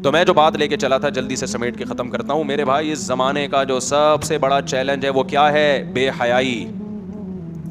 تو میں جو بات لے کے چلا تھا جلدی سے سمیٹ کے ختم کرتا ہوں. میرے بھائی اس زمانے کا جو سب سے بڑا چیلنج ہے وہ کیا ہے؟ بے حیائی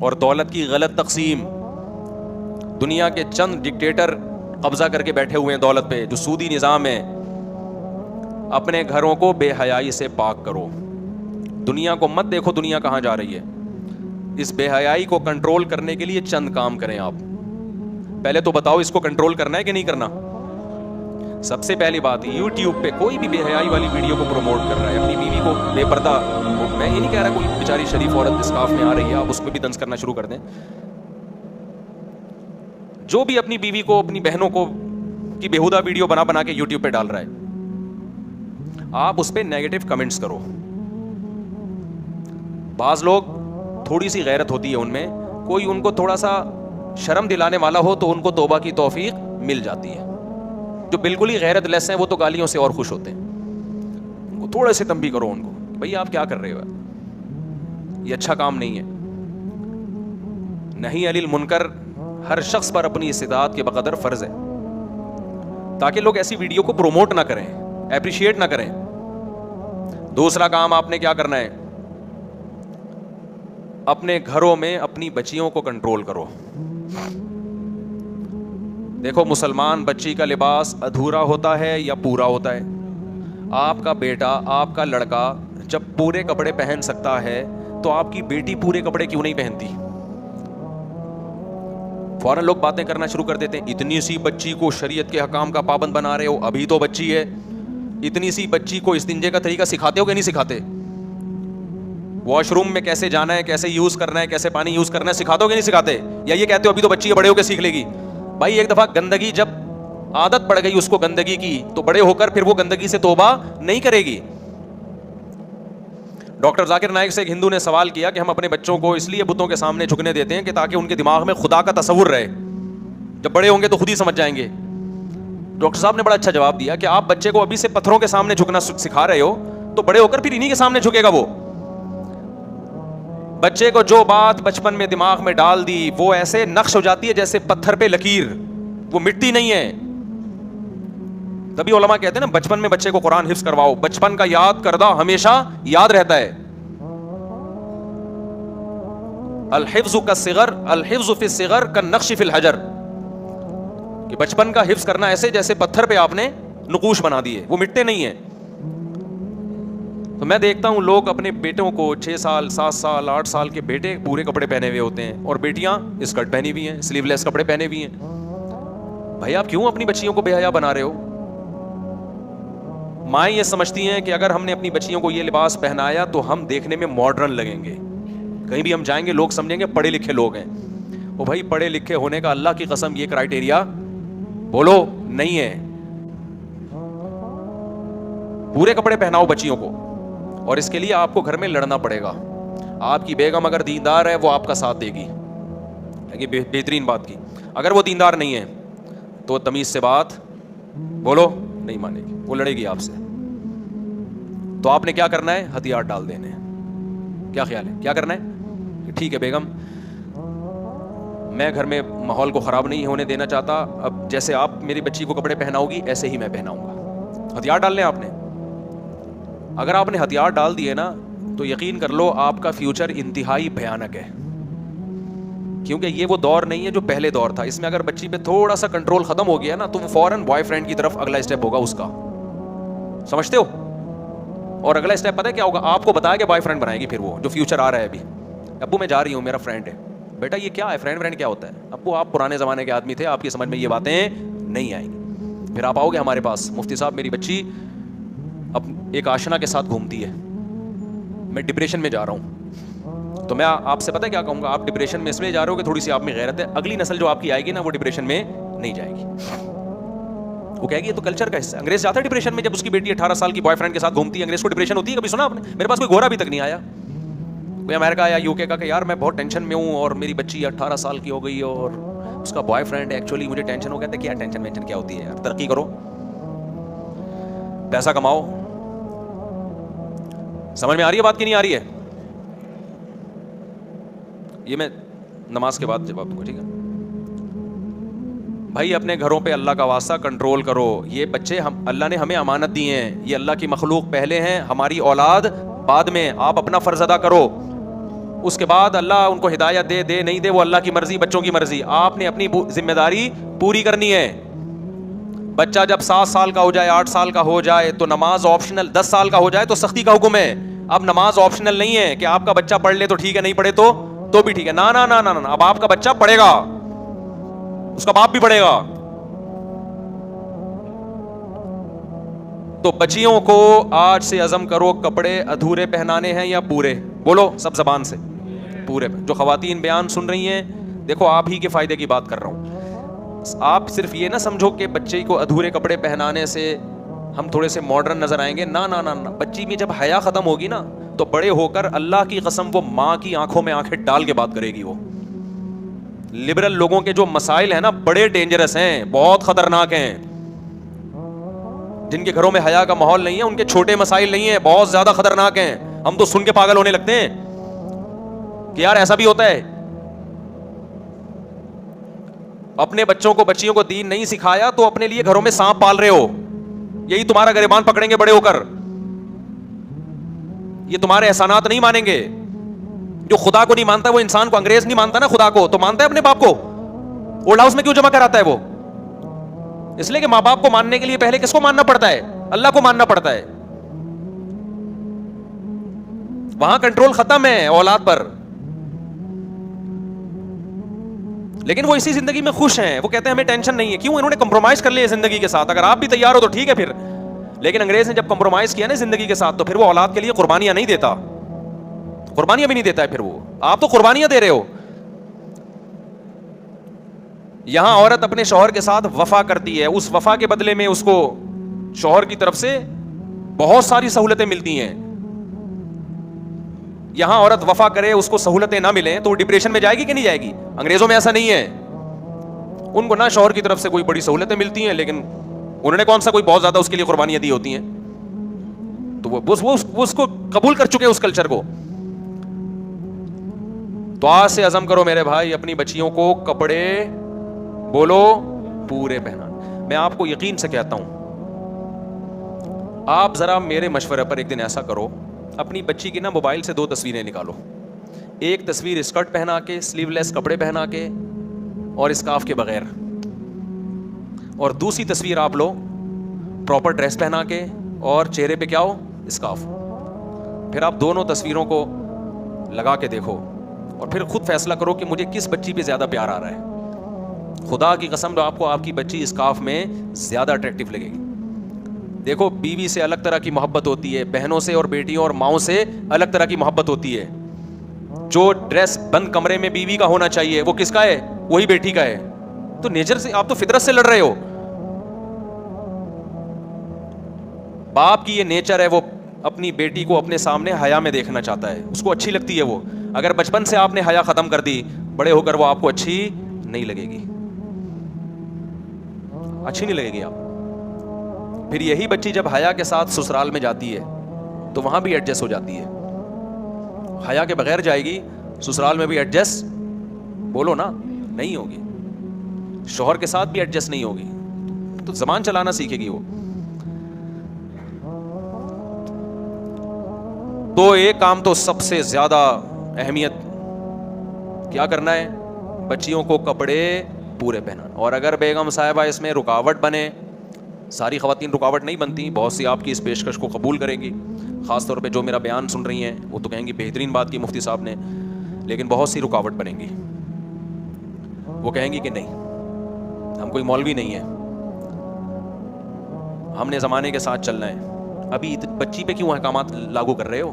اور دولت کی غلط تقسیم. دنیا کے چند ڈکٹیٹر قبضہ کر کے بیٹھے ہوئے ہیں دولت پہ, جو سودی نظام ہے. اپنے گھروں کو بے حیائی سے پاک کرو. دنیا کو مت دیکھو دنیا کہاں جا رہی ہے. اس بے حیائی کو کنٹرول کرنے کے لیے چند کام کریں آپ. پہلے تو بتاؤ اس کو کنٹرول کرنا ہے کہ نہیں کرنا. سب سے پہلی بات, یوٹیوب پہ کوئی بھی بے حیائی والی ویڈیو کو پروموٹ کر رہا ہے, اپنی بیوی کو بے پردہ, میں یہ نہیں کہہ رہا کوئی بیچاری شریف عورت اسکارف میں آ رہی ہے آپ اس کو بھی طنز کرنا شروع کر دیں. جو بھی اپنی بیوی کو اپنی بہنوں کو کی بیہودہ ویڈیو بنا بنا کے یوٹیوب پہ ڈال رہا ہے, آپ اس پہ نیگیٹو کمنٹس کرو. بعض لوگ تھوڑی سی غیرت ہوتی ہے ان میں, کوئی ان کو تھوڑا سا شرم دلانے والا ہو تو ان کو توبہ کی توفیق مل جاتی ہے. جو بالکل ہی غیرت لیس ہیں وہ تو گالیوں سے اور خوش ہوتے ہیں. ان کو تھوڑے سے تنبیہ کرو ان کو, بھئی آپ کیا کر رہے ہو, یہ اچھا کام نہیں ہے. نہیں علی المنکر ہر شخص پر اپنی استطاعت کے بقدر فرض ہے, تاکہ لوگ ایسی ویڈیو کو پروموٹ نہ کریں, اپریشیٹ نہ کریں. دوسرا کام آپ نے کیا کرنا ہے, اپنے گھروں میں اپنی بچیوں کو کنٹرول کرو. دیکھو مسلمان بچی کا لباس ادھورا ہوتا ہے یا پورا ہوتا ہے. آپ کا بیٹا, آپ کا لڑکا جب پورے کپڑے پہن سکتا ہے تو آپ کی بیٹی پورے کپڑے کیوں نہیں پہنتی؟ فوراً لوگ باتیں کرنا شروع کر دیتے ہیں, اتنی سی بچی کو شریعت کے حکام کا پابند بنا رہے ہو, ابھی تو بچی ہے. اتنی سی بچی کو استنجے کا طریقہ سکھاتے ہو کہ نہیں سکھاتے؟ واش روم میں کیسے جانا ہے, کیسے یوز کرنا ہے, کیسے پانی یوز کرنا ہے سکھاتے ہو کہ نہیں سکھاتے؟ یا یہ کہتے ہو ابھی تو بچی ہے بڑے ہو کے سیکھ لے گی؟ بھائی ایک دفعہ گندگی جب عادت پڑ گئی اس کو گندگی کی تو بڑے ہو کر پھر وہ گندگی سے توبہ نہیں کرے گی. ڈاکٹر ذاکر نائک سے ایک ہندو نے سوال کیا کہ ہم اپنے بچوں کو اس لیے بتوں کے سامنے جھکنے دیتے ہیں کہ تاکہ ان کے دماغ میں خدا کا تصور رہے, جب بڑے ہوں گے تو خود ہی سمجھ جائیں گے. ڈاکٹر صاحب نے بڑا اچھا جواب دیا کہ آپ بچے کو ابھی سے پتھروں کے سامنے جھکنا سکھا رہے ہو تو بڑے ہو کر پھر انہی کے سامنے جھکے گا. وہ بچے کو جو بات بچپن میں دماغ میں ڈال دی وہ ایسے نقش ہو جاتی ہے جیسے پتھر پہ لکیر, وہ مٹی نہیں ہے. تبھی علماء کہتے ہیں نا بچپن میں بچے کو قرآن حفظ کرواؤ, بچپن کا یاد کردہ ہمیشہ یاد رہتا ہے. الحفظ کالصغر, الحفظ فی الصغر کالنقش فی الحجر, کہ بچپن کا حفظ کرنا ایسے جیسے پتھر پہ آپ نے نقوش بنا دیے, وہ مٹتے نہیں ہیں. تو میں دیکھتا ہوں لوگ اپنے بیٹوں کو 6 سال 7 سال 8 سال کے بیٹے پورے کپڑے پہنے ہوئے ہوتے ہیں اور بیٹیاں اسکرٹ پہنی ہوئی ہیں, سلیو لیس کپڑے پہنے ہوئی ہیں. بھائی آپ کیوں اپنی بچیوں کو بے حیا بنا رہے ہو؟ مائیں یہ سمجھتی ہیں کہ اگر ہم نے اپنی بچیوں کو یہ لباس پہنایا تو ہم دیکھنے میں ماڈرن لگیں گے, کہیں بھی ہم جائیں گے لوگ سمجھیں گے پڑھے لکھے لوگ ہیں. وہ بھائی پڑھے لکھے ہونے کا اللہ کی قسم یہ کرائٹیریا بولو نہیں ہے. پورے کپڑے پہناؤ بچیوں کو, اور اس کے لیے آپ کو گھر میں لڑنا پڑے گا. آپ کی بیگم اگر دیندار ہے وہ آپ کا ساتھ دے گی, بہترین بات کی. اگر وہ دیندار نہیں ہے تو تمیز سے بات بولو نہیں مانے گی, وہ لڑے گی آپ سے. تو آپ نے کیا کرنا ہے, ہتھیار ڈال دینے. کیا خیال ہے, کیا کرنا ہے کہ ٹھیک ہے بیگم میں گھر میں ماحول کو خراب نہیں ہونے دینا چاہتا, اب جیسے آپ میری بچی کو کپڑے پہناؤ گی ایسے ہی میں پہناؤں گا. ہتھیار ڈالنے آپ نے. اگر آپ نے ہتھیار ڈال دیے نا تو یقین کر لو آپ کا فیوچر انتہائی بھیانک ہے, کیونکہ یہ وہ دور نہیں ہے جو پہلے دور تھا. اس میں اگر بچی پہ تھوڑا سا کنٹرول ختم ہو گیا نا تو وہ فوراً بوائے فرینڈ کی طرف اگلا اسٹیپ ہوگا اس کا, سمجھتے ہو؟ اور اگلا اسٹیپ پتہ ہے کیا ہوگا, آپ کو بتایا کہ بوائے فرینڈ بنائے گی پھر وہ جو فیوچر آ رہا ہے ابھی. ابو میں جا رہی ہوں میرا فرینڈ ہے. بیٹا یہ کیا ہے فرینڈ, فرینڈ کیا ہوتا ہے؟ ابو آپ پرانے زمانے کے آدمی تھے, آپ کی سمجھ میں یہ باتیں نہیں آئیں گی. پھر آپ آؤ گے ہمارے پاس, مفتی صاحب میری بچی اب ایک آشنا کے ساتھ گھومتی ہے, میں ڈپریشن میں جا رہا ہوں. تو میں آپ سے پتہ کیا کہوں گا, آپ ڈپریشن میں اس لیے جا رہے ہو کہ تھوڑی سی آپ میں غیرت ہے. اگلی نسل جو آپ کی آئے گی نا وہ ڈپریشن میں نہیں جائے گی. وہ کہے گی یہ تو کلچر کا حصہ ہے. انگریز جاتا ہے ڈپریشن میں جب اس کی بیٹی 18 سال کی بوائے فرینڈ کے ساتھ گھومتی ہے, انگریز کو ڈپریشن ہوتی ہے. کبھی سنا آپ نے؟ میرے پاس کوئی گورا ابھی تک نہیں آیا, کوئی امریکہ یا UK کا کہ یار میں بہت ٹینشن میں ہوں اور میری بچی 18 سال کی ہو گئی اور اس کا بوائے فرینڈ ہے, ایکچولی مجھے ٹینشن ہو. کہتے ہیں کیا ٹینشن وینشن کیا ہوتی ہے یار, ترقی کرو, پیسہ کماؤ. سمجھ میں آ رہی ہے بات کی نہیں آ رہی ہے؟ یہ میں نماز کے بعد جواب دوں گا, ٹھیک ہے؟ بھائی اپنے گھروں پہ اللہ کا واسطہ کنٹرول کرو. یہ بچے اللہ نے ہمیں امانت دی ہیں, یہ اللہ کی مخلوق پہلے ہیں, ہماری اولاد بعد میں. آپ اپنا فرض ادا کرو, اس کے بعد اللہ ان کو ہدایت دے نہیں دے وہ اللہ کی مرضی, بچوں کی مرضی. آپ نے اپنی ذمہ داری پوری کرنی ہے. بچہ جب 7 سال کا ہو جائے, 8 سال کا ہو جائے تو نماز آپشنل, 10 سال کا ہو جائے تو سختی کا حکم ہے. اب نماز آپشنل نہیں ہے کہ آپ کا بچہ پڑھ لے تو ٹھیک ہے, نہیں پڑھے تو بھی ٹھیک ہے. نا نا نا نا, اب آپ کا بچہ پڑھے گا, اس کا باپ بھی پڑھے گا. تو بچیوں کو آج سے عزم کرو, کپڑے ادھورے پہنانے ہیں یا پورے؟ بولو سب زبان سے, پورے. جو خواتین بیان سن رہی ہیں, دیکھو آپ ہی کے فائدے کی بات کر رہا ہوں. آپ صرف یہ نہ سمجھو کہ بچے کو ادھورے کپڑے پہنانے سے ہم تھوڑے سے ماڈرن نظر آئیں گے. نا نا نا, بچی میں جب حیا ختم ہوگی نا تو بڑے ہو کر اللہ کی قسم وہ ماں کی آنکھوں میں آنکھیں ڈال کے بات کرے گی. وہ لبرل لوگوں کے جو مسائل ہیں نا بڑے ڈینجرس ہیں, بہت خطرناک ہیں. جن کے گھروں میں حیا کا ماحول نہیں ہے ان کے چھوٹے مسائل نہیں ہیں, بہت زیادہ خطرناک ہیں. ہم تو سن کے پاگل ہونے لگتے ہیں کہ یار ایسا بھی ہوتا ہے. اپنے بچوں کو بچیوں کو دین نہیں سکھایا تو اپنے لیے گھروں میں سانپ پال رہے ہو. یہی تمہارا گریبان پکڑیں گے بڑے ہو کر, یہ تمہارے احسانات نہیں مانیں گے. جو خدا کو نہیں مانتا وہ انسان کو, انگریز نہیں مانتا نا خدا کو, تو مانتا ہے اپنے باپ کو. اولڈ ہاؤس میں کیوں جمع کراتا ہے وہ؟ اس لیے کہ ماں باپ کو ماننے کے لیے پہلے کس کو ماننا پڑتا ہے؟ اللہ کو ماننا پڑتا ہے. وہاں کنٹرول ختم ہے اولاد پر. لیکن وہ اسی زندگی میں خوش ہیں, وہ کہتے ہیں ہمیں ٹینشن نہیں ہے. کیوں؟ انہوں نے کمپرومائز کر لیا زندگی کے ساتھ. اگر آپ بھی تیار ہو تو ٹھیک ہے پھر, لیکن انگریز نے جب کمپرومائز کیا نا زندگی کے ساتھ تو پھر وہ اولاد کے لیے قربانیاں نہیں دیتا, قربانیاں بھی نہیں دیتا ہے پھر وہ. آپ تو قربانیاں دے رہے ہو. یہاں عورت اپنے شوہر کے ساتھ وفا کرتی ہے, اس وفا کے بدلے میں اس کو شوہر کی طرف سے بہت ساری سہولتیں ملتی ہیں. یہاں عورت وفا کرے, اس کو سہولتیں نہ ملیں تو وہ ڈپریشن میں جائے گی کہ نہیں جائے گی؟ انگریزوں میں ایسا نہیں ہے. ان کو نہ شوہر کی طرف سے کوئی بڑی سہولتیں ملتی ہیں, لیکن انہوں نے کون سا کوئی بہت زیادہ اس کے لیے قربانیاں دی ہوتی ہیں. تو وہ اس کو قبول کر چکے اس کلچر کو. تو آج سے عزم کرو میرے بھائی, اپنی بچیوں کو کپڑے بولو پورے پہنا. میں آپ کو یقین سے کہتا ہوں, آپ ذرا میرے مشورے پر ایک دن ایسا کرو, اپنی بچی کی نا موبائل سے 2 تصویریں نکالو. ایک تصویر اسکرٹ پہنا کے, سلیو لیس کپڑے پہنا کے اور اسکارف کے بغیر, اور دوسری تصویر آپ لو پراپر ڈریس پہنا کے اور چہرے پہ کیا ہو, اسکارف. پھر آپ دونوں تصویروں کو لگا کے دیکھو اور پھر خود فیصلہ کرو کہ مجھے کس بچی پہ زیادہ پیار آ رہا ہے. خدا کی قسم آپ کو آپ کی بچی اسکارف میں زیادہ اٹریکٹیو لگے گی. دیکھو بیوی سے الگ طرح کی محبت ہوتی ہے, بہنوں سے اور بیٹیوں اور ماؤں سے الگ طرح کی محبت ہوتی ہے. جو ڈریس بند کمرے میں بیوی کا ہونا چاہیے وہ کس کا ہے؟ وہی بیٹی کا ہے. تو نیچر سے آپ تو فطرت سے لڑ رہے ہو. باپ کی یہ نیچر ہے, وہ اپنی بیٹی کو اپنے سامنے حیا میں دیکھنا چاہتا ہے, اس کو اچھی لگتی ہے وہ. اگر بچپن سے آپ نے حیا ختم کر دی, بڑے ہو کر وہ آپ کو اچھی نہیں لگے گی, اچھی نہیں لگے گی آپ. پھر یہی بچی جب حیا کے ساتھ سسرال میں جاتی ہے تو وہاں بھی ایڈجسٹ ہو جاتی ہے. حیا کے بغیر جائے گی سسرال میں بھی ایڈجسٹ, بولو نا, نہیں ہوگی. شوہر کے ساتھ بھی ایڈجسٹ نہیں ہوگی, تو زبان چلانا سیکھے گی وہ. تو ایک کام تو سب سے زیادہ اہمیت کیا کرنا ہے, بچیوں کو کپڑے پورے پہنانا. اور اگر بیگم صاحبہ اس میں رکاوٹ بنے, ساری خواتین رکاوٹ نہیں بنتی, بہت سی آپ کی اس پیشکش کو قبول کریں گی, خاص طور پہ جو میرا بیان سن رہی ہیں وہ تو کہیں گی بہترین بات کی مفتی صاحب نے, لیکن بہت سی رکاوٹ بنیں گی. وہ کہیں گی کہ نہیں, ہم کوئی مولوی نہیں ہیں, ہم نے زمانے کے ساتھ چلنا ہے. ابھی بچی پہ کیوں احکامات لاگو کر رہے ہو؟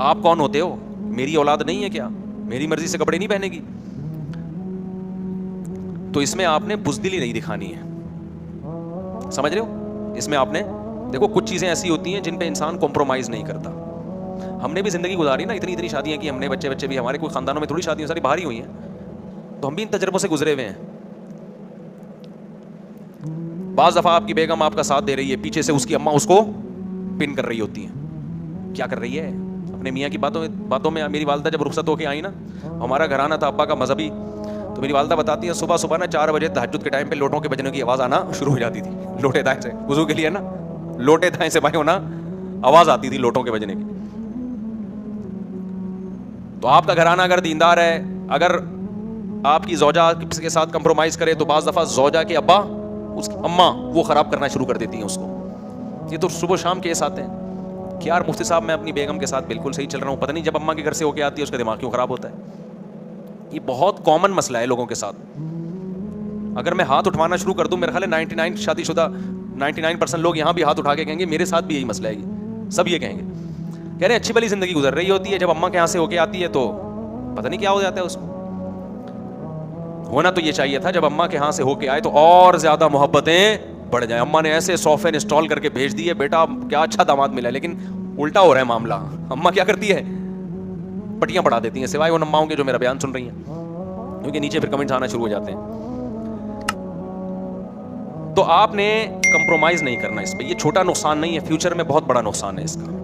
آپ کون ہوتے ہو؟ میری اولاد نہیں ہے کیا؟ میری مرضی سے کپڑے نہیں پہنے گی؟ تو اس میں آپ نے بزدلی نہیں دکھانی ہے, سمجھ رہے ہو؟ اس میں آپ نے دیکھو کچھ چیزیں ایسی ہوتی ہیں جن پہ انسان کمپرومائز نہیں کرتا. ہم نے بھی زندگی گزاری نا, اتنی شادیاں کی ہم نے, بچے بھی, ہمارے کوئی خاندانوں میں تھوڑی شادیاں ساری باہر ہی ہوئی ہیں, تو ہم بھی ان تجربوں سے گزرے ہوئے ہیں. بعض دفعہ آپ کی بیگم آپ کا ساتھ دے رہی ہے, پیچھے سے اس کی اماں اس کو پن کر رہی ہوتی ہیں. کیا کر رہی ہے؟ اپنے میاں کی باتوں میں. میری والدہ جب رخصت ہو کے آئی نا, ہمارا گھرانہ تھا ابا کا مذہبی, تو تو میری والدہ بتاتی ہیں صبح صبح نا 4 بجے تہجد کے ٹائم پہ لوٹوں کے بجنے کی آواز آنا شروع ہو جاتی تھی. لوٹے دائیں سے وضو کے لیے نا, لوٹے دائیں سے بھائی ہونا آواز آتی تھی لوٹوں کے بجنے کی. تو آپ کا گھرانہ اگر دیندار ہے, اگر آپ کی زوجہ کسی کے ساتھ کمپرومائز کرے تو بعض دفعہ زوجہ کے ابا, اس کی اماں, وہ خراب کرنا شروع کر دیتی ہیں اس کو. یہ تو صبح شام کیس آتے ہیں کہ یار مفتی صاحب میں اپنی بیگم کے ساتھ بالکل صحیح چل رہا ہوں, پتہ نہیں جب اماں کے گھر سے ہو کے آتی ہے اس کا دماغ کیوں خراب ہوتا ہے. یہ بہت کامن مسئلہ ہے لوگوں کے ساتھ. اگر میں ہاتھ اٹھوانا شروع کر دوں, میرا خیال ہے 99 شادی شدہ 99% لوگ یہاں بھی ہاتھ اٹھا کے کہیں گے میرے ساتھ بھی یہی مسئلہ ہے. یہ سب یہ کہیں گے, کہہ رہے ہیں اچھی بھلی زندگی گزر رہی ہوتی ہے, جب اماں کے یہاں سے ہو کے آتی ہے تو پتہ نہیں کیا ہو جاتا ہے اس کو. ہونا تو یہ چاہیے تھا جب اماں کے ہاں سے ہو کے آئے تو اور زیادہ محبتیں بڑھ جائیں. اماں نے ایسے صوفے انسٹال کر کے بھیج دیے, بیٹا کیا اچھا داماد ملا, لیکن الٹا ہو رہا ہے معاملہ. اماں کیا کرتی ہے, پٹیاں پڑھا دیتی ہیں, سوائے ان اماؤں کے جو میرا بیان سن رہی ہیں, کیونکہ نیچے پھر کمنٹس آنا شروع ہو جاتے ہیں. تو آپ نے کمپرومائز نہیں کرنا اس پہ. یہ چھوٹا نقصان نہیں ہے, فیوچر میں بہت بڑا نقصان ہے اس کا.